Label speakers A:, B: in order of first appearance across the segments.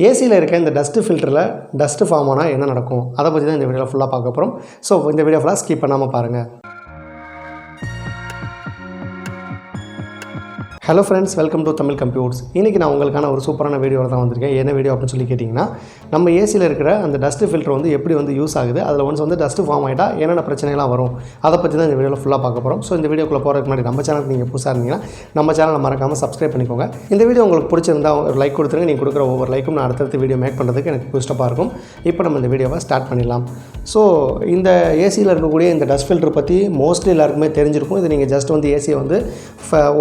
A: ஏசியில் இருக்க இந்த டஸ்ட்டு ஃபில்டரில் டஸ்ட்டு ஃபார்ம் ஆனால் என்ன நடக்கும் அதை பற்றி தான் இந்த வீடியோவில் ஃபுல்லாக பார்க்க போகிறோம். ஸோ இந்த வீடியோ ஃபுல்லாக ஸ்கிப் பண்ணாமல் பாருங்கள். Hello friends, welcome to Tamil computers. இன்றைக்கி நான் உங்களுக்கான ஒரு சூப்பரான வீடியோவில் தான் வந்திருக்கேன். என்ன வீடியோ அப்படின்னு சொல்லி கேட்டிங்கன்னா, நம்ம ஏசியில் இருக்கிற அந்த டஸ்ட்டு ஃபில்டர் வந்து எப்படி வந்து யூஸ் ஆகுது, அதில் ஒன்ஸ் வந்து டஸ்ட்டு ஃபார்ம் ஆகிட்டா என்னென்ன பிரச்சனைலாம் வரும் அதை பற்றி தான் இந்த வீடியோவில் ஃபுல்லாக பார்க்க போகிறோம். ஸோ இந்த வீடியோக்குள்ளே போகிறதுக்கு முன்னாடி நம்ம சேனலுக்கு நீங்கள் புதுசாக இருந்தீங்கன்னா நம்ம சேனலை மறக்காமல் சப்ஸ்கிரைப் பண்ணிக்கோங்க. இந்த வீடியோ உங்களுக்கு பிடிச்சிருந்தா ஒரு லைக் கொடுத்துருங்க. நீங்கள் கொடுக்குற ஒவ்வொரு லைக்கும் நான் அடுத்தடுத்து வீடியோ மேக் பண்ணுறதுக்கு எனக்கு பூஸ்டப்பாக இருக்கும். இப்போ நம்ம இந்த வீடியோவை ஸ்டார்ட் பண்ணிடலாம். ஸோ இந்த ஏசியில் இருக்கக்கூடிய இந்த டஸ்ட் ஃபில்டர் பற்றி மோஸ்ட்லி எல்லாருக்குமே தெரிஞ்சிருக்கும். இது நீங்கள் ஜஸ்ட் வந்து ஏசியை வந்து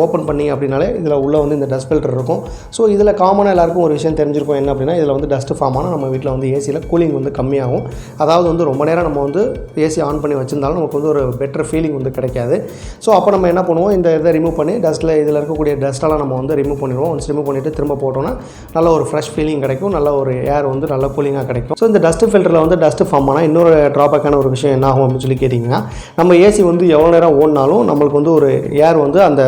A: ஓப்பன் பண்ணி அப்படின்னாலே இதில் உள்ளே வந்து இந்த டஸ்ட் ஃபில்டர் இருக்கும். ஸோ இதில் காமனாக எல்லாருக்கும் ஒரு விஷயம் தெரிஞ்சிருக்கும். என்ன அப்படின்னா, இதில் வந்து டஸ்ட்டு ஃபார்ம் ஆனால் நம்ம வீட்டில் வந்து ஏசியில் கூலிங் வந்து கம்மியாகும். அதாவது வந்து ரொம்ப நேரம் நம்ம வந்து ஏசி ஆன் பண்ணி வச்சிருந்தாலும் நமக்கு வந்து ஒரு பெட்டர் ஃபீலிங் வந்து கிடைக்காது. ஸோ அப்போ நம்ம என்ன பண்ணுவோம், இந்த இதை ரிமூவ் பண்ணி டஸ்ட்டில் இதில் இருக்கக்கூடிய டஸ்ட்டெல்லாம் நம்ம வந்து ரிமூவ் பண்ணிடுவோம். ஒன்ஸ் ரிமூவ் பண்ணிவிட்டு திரும்ப போட்டோன்னா நல்ல ஒரு ஃப்ரெஷ் ஃபீலிங் கிடைக்கும், நல்ல ஒரு ஏர் வந்து நல்ல கூலிங்காக கிடைக்கும். ஸோ இந்த டஸ்ட்டு ஃபில்டரில் வந்து டஸ்ட்டு ஃபார்ம் ஆனால் இன்னொரு ட்ராபேக்கான ஒரு விஷயம் என்ன ஆகும் அப்படின்னு சொல்லி கேட்டிங்கன்னா, நம்ம ஏசி வந்து எவ்வளோ நேரம் ஓடினாலும் நம்மளுக்கு வந்து ஒரு ஏர் வந்து அந்த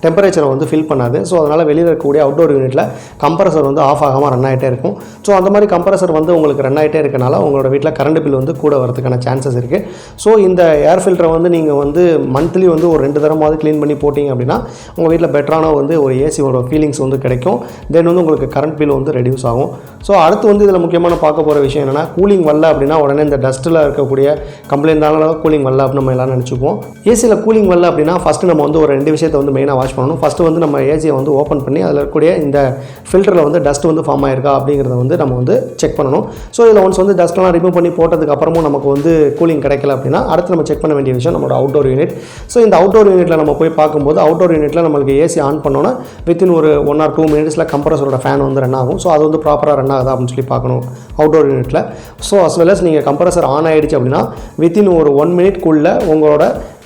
A: டெம்பரேச்சரை வந்து ஃபில் பண்ணாது. ஸோ அதனால் வெளியில் இருக்கக்கூடிய அவுட்டோர் யூனிட்டில் கம்ப்ரஸர் வந்து ஆஃப் ஆகாமல் ரன் ஆகிட்டே இருக்கும். ஸோ அந்த மாதிரி கம்ப்ரஸர் வந்து உங்களுக்கு ரன் ஆகிட்டே இருக்கனால உங்களோட வீட்டில் கரண்ட் பில் வந்து கூட வரதுக்கான சான்சஸ் இருக்குது. ஸோ இந்த ஏர் ஃபில்டரை வந்து நீங்கள் வந்து மந்த்லி வந்து ஒரு 2 தடவையாவது க்ளீன் பண்ணி போட்டிங்க அப்படின்னா உங்கள் வீட்டில் பெட்டரான வந்து ஒரு ஏசியோட ஃபீலிங்ஸ் வந்து கிடைக்கும். தென் வந்து உங்களுக்கு கரண்ட் பில் வந்து ரெடியூஸ் ஆகும். ஸோ அடுத்து வந்து இதில் முக்கியமான பார்க்க போகிற விஷயம் என்னென்னா, கூலிங் வரல அப்படின்னா உடனே இந்த டஸ்ட்டில் இருக்கக்கூடிய கம்ப்ளைண்ட்னால கூலிங் வரல அப்படின்னு நம்ம எல்லாம் நினச்சிக்குவோம். ஏசியில் கூலிங் வரல அப்படின்னா ஃபஸ்ட்டு நம்ம வந்து ஒரு 2 விஷயத்தை வந்து மெயினாக வாஷ் பண்ணணும். ஃபஸ்ட்டு வந்து நம்ம ஏசியை வந்து ஓப்பன் பண்ணி அதில் இருக்கக்கூடிய இந்த ஃபில்டரில் வந்து டஸ்ட் வந்து ஃபார்ம் ஆயிருக்கா அப்படிங்கிறத வந்து நம்ம வந்து செக் பண்ணணும். ஸோ இதில் ஒன்ஸ் வந்து டஸ்ட்லாம் ரிமூவ் பண்ணி போட்டதுக்கு அப்புறமும் நமக்கு வந்து கூலிங் கிடைக்கல அப்படின்னா அடுத்து நம்ம செக் பண்ண வேண்டிய விஷயம் நம்மளோட அவுட்டோர் யூனிட். ஸோ இந்த அவுட்டோர் யூனிட்டில் நம்ம போய் பார்க்கும்போது அவுட்டோர் யூனிட்டில் நம்மளுக்கு ஏசி ஆன் பண்ணோன்னா வித்தின் ஒரு 1 or 2 மினிட்ஸில் கம்ப்ரஸரோட ஃபேன் வந்து ரன் ஆகும். ஸோ அது வந்து ப்ராப்பராக ரன் ஆகுதா அப்படின்னு சொல்லி பார்க்கணும் அவுட்டோர் யூனிட்டில். ஸோ அஸ் வெல் அஸ் நீங்கள் கம்ப்ரஸர் ஆன் ஆகிடுச்சு அப்படின்னா வித்தின் ஒரு 1 மினிட்குள்ளே உங்களோட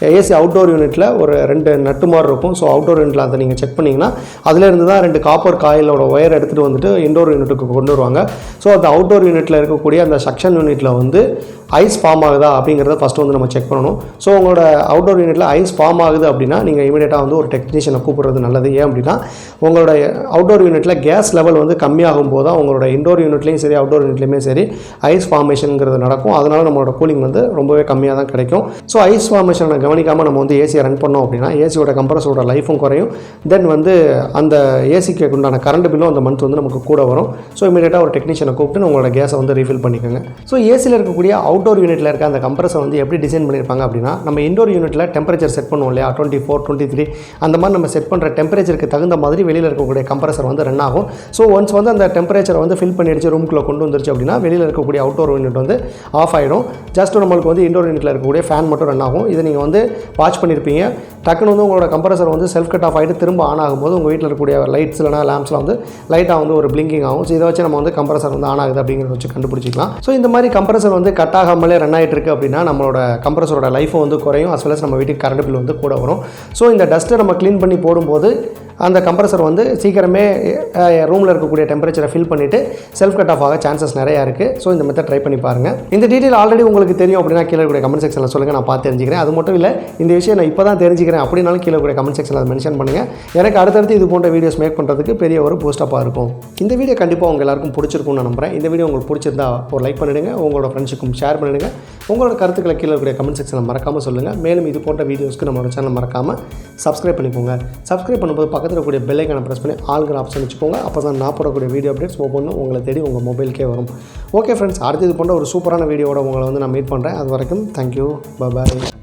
A: ஏசி அவுட்டோர் யூனிட்டில் ஒரு 2 நட்டு மாதிரி இருக்கும். ஸோ அவுட்டோர் யூனிட்டில் அதை நீங்கள் செக் பண்ணிங்கன்னா அதிலேருந்து தான் 2 காப்பர் காயிலோட ஒயர் எடுத்துகிட்டு வந்துட்டு இன்டோர் யூனிட்டுக்கு கொண்டு வருவாங்க. ஸோ அந்த அவுட்டோர் யூனிட்டில் இருக்கக்கூடிய அந்த சக்ஷன் யூனிட்டில் வந்து ஐஸ் ஃபார்ம் ஆகுதா அப்படிங்கிறத ஃபஸ்ட்டு வந்து நம்ம செக் பண்ணணும். ஸோ உங்களோட அவுட்டோர் யூனிட்டில் ஐஸ் ஃபார்ம் ஆகுது அப்படின்னா நீங்கள் இமீடியட்டாக வந்து ஒரு டெக்னீஷியனை கூப்பிட்றது நல்லது. ஏன் அப்படின்னா உங்களோட அவுட்டோர் யூனிட்டில் கேஸ் லெவல் வந்து கம்மியாகும் போது தான் உங்களோட இன்டோர் யூனிட்லேயும் சரி அவுட்டோர் யூனிட்லேயுமே சரி ஐஸ் ஃபார்மேஷனுங்கிறது நடக்கும். அதனால் நம்மளோட கூலிங் வந்து ரொம்பவே கம்மியாக தான் கிடைக்கும். ஸோ ஐஸ் ஃபார்மேஷனை கவனிக்காமல் நம்ம வந்து ஏசியை ரன் பண்ணோம் அப்படின்னா ஏசியோட கம்ப்ரஸரோட லைஃபும் குறையும். தென் வந்து அந்த ஏசிக்கு உண்டான கரண்ட் பில்லும் அந்த மந்த் வந்து நமக்கு கூட வரும். ஸோ இமீடியட்டாக ஒரு டெக்னீஷியனை கூப்பிட்டு உங்களோட கேஸை வந்து ரீஃபில் பண்ணிக்கோங்க. ஸோ ஏசியில் இருக்கக்கூடிய அவுட்டோர் யூனிட்டில் இருக்க அந்த கம்ப்ரஸர் வந்து எப்படி டிசைன் பண்ணியிருப்பாங்க அப்படின்னா, நம்ம இன்டோர் யூனிட்டில் டெம்பரேச்சர் செட் பண்ணுவோம் இல்லையா, 24, 23 அந்த மாதிரி நம்ம செட் பண்ணுற டெம்பரேச்சருக்கு தகுந்த மாதிரி வெளியில் இருக்கக்கூடிய கம்ப்ரஸர் வந்து ரன் ஆகும். ஸோ ஒன்ஸ் வந்து அந்த டெம்பரேச்சரை வந்து ஃபில் பண்ணிடுச்சு ரூம்குள்ளே கொண்டு வந்துருச்சு அப்படின்னா வெளியில் இருக்கக்கூடிய அவுட்டோர் யூனிட் வந்து ஆஃப் ஆகிடும். ஜஸ்ட் நம்மளுக்கு வந்து இன்டோர் யூனிட்டில் இருக்கக்கூடிய ஃபேன் மட்டும் ரன் ஆகும். இதை நீங்கள் வந்து வாட்ச் பண்ணியிருப்பீங்க. டக்குன்னு வந்து உங்களோட கம்ப்ரஸர் வந்து செல்ஃப் கட் ஆஃப் ஆகிட்டு திரும்ப ஆன் ஆகும்போது உங்கள் வீட்டில் இருக்கக்கூடிய லைட்ஸ் இல்லைனா லேம்ப்ஸில் வந்து லைட்டாக வந்து ஒரு பிளிங்கிங் ஆகும். ஸோ இதை வச்சு நம்ம வந்து கம்ப்ரஸர் வந்து ஆன் ஆகுது அப்படிங்கிறத வச்சு கண்டுபிடிச்சிக்கலாம். ஸோ இந்த மாதிரி கம்ப்ரஸர் வந்து கட் ஆகாமலே ரன் ஆகிட்டு இருக்குது அப்படின்னா நம்மளோட கம்ப்ரஸரோட லைஃபும் வந்து குறையும். அஸ் வெல் அஸ் நம்ம வீட்டுக்கு கரண்ட் பில் வந்து கூட வரும். ஸோ இந்த டஸ்ட்டை நம்ம க்ளீன் பண்ணி போடும்போது அந்த கம்ப்ரஸர் வந்து சீக்கிரமே ரூமில் இருக்கக்கூடிய டெம்பரேச்சரை ஃபில் பண்ணிவிட்டு செல்ஃப் கட் ஆஃப் ஆக சான்சஸ் நிறையா இருக்குது. ஸோ இந்த மெத்தட் ட்ரை பண்ணி பாருங்கள். இந்த டீட்டெயில் ஆல்ரெடி உங்களுக்கு தெரியும் அப்படின்னா கீழே இருக்கக்கூடிய கமெண்ட் செக்ஷனில் சொல்லுங்கள், நான் பார்த்து தெரிஞ்சுக்கிறேன். அது மட்டும் இல்லை, இந்த விஷயம் நான் இப்போ தான் தெரிஞ்சுக்கிறேன் அப்படின்னாலும் கீழே இருக்கக்கூடிய கமெண்ட் செக்ஷனில் அதை மென்ஷன் பண்ணுங்கள். எனக்கு அடுத்தடுத்து இது போன்ற வீடியோஸ் மேக் பண்ணுறதுக்கு பெரிய ஒரு பூஸ்டப்பாக இருக்கும். இந்த வீடியோ கண்டிப்பாக உங்கள் எல்லாருக்கும் பிடிச்சிருக்கும்னு நான் நம்புகிறேன். இந்த வீடியோ உங்களுக்கு பிடிச்சிருந்தா ஒரு லைக் பண்ணிவிடுங்க, உங்களோட ஃப்ரெண்ட்ஸுக்கும் ஷேர் பண்ணிவிடுங்க. உங்களோட கருத்துக்களை கீழே இருக்கக்கூடிய கமெண்ட் செக்ஷனில் மறக்காமல் சொல்லுங்கள். மேலும் இது போன்ற வீடியோஸ்க்கு நம்மளோட சேனல் மறக்காமல் சப்ஸ்கிரைப் பண்ணிக்கோங்க. சப்ஸ்கிரைப் பண்ணும்போது பக்கத்தில் இருக்கக்கூடிய பெல் ஐக்கானை ப்ரெஸ் பண்ணி ஆல்கிற ஆப்ஷன் வச்சுக்கோங்க. அப்போ தான் நான் போடக்கூடிய வீடியோ அப்டேட்ஸ் ஒவ்வொன்றும் உங்களை தேடி உங்கள் மொபைலுக்கே வரும். ஓகே ஃப்ரெண்ட்ஸ், அடுத்து இது போன்ற ஒரு சூப்பரான வீடியோவோட உங்களை வந்து நான் மீட் பண்ணுறேன். அது வரைக்கும் தேங்க்யூ, பாய்.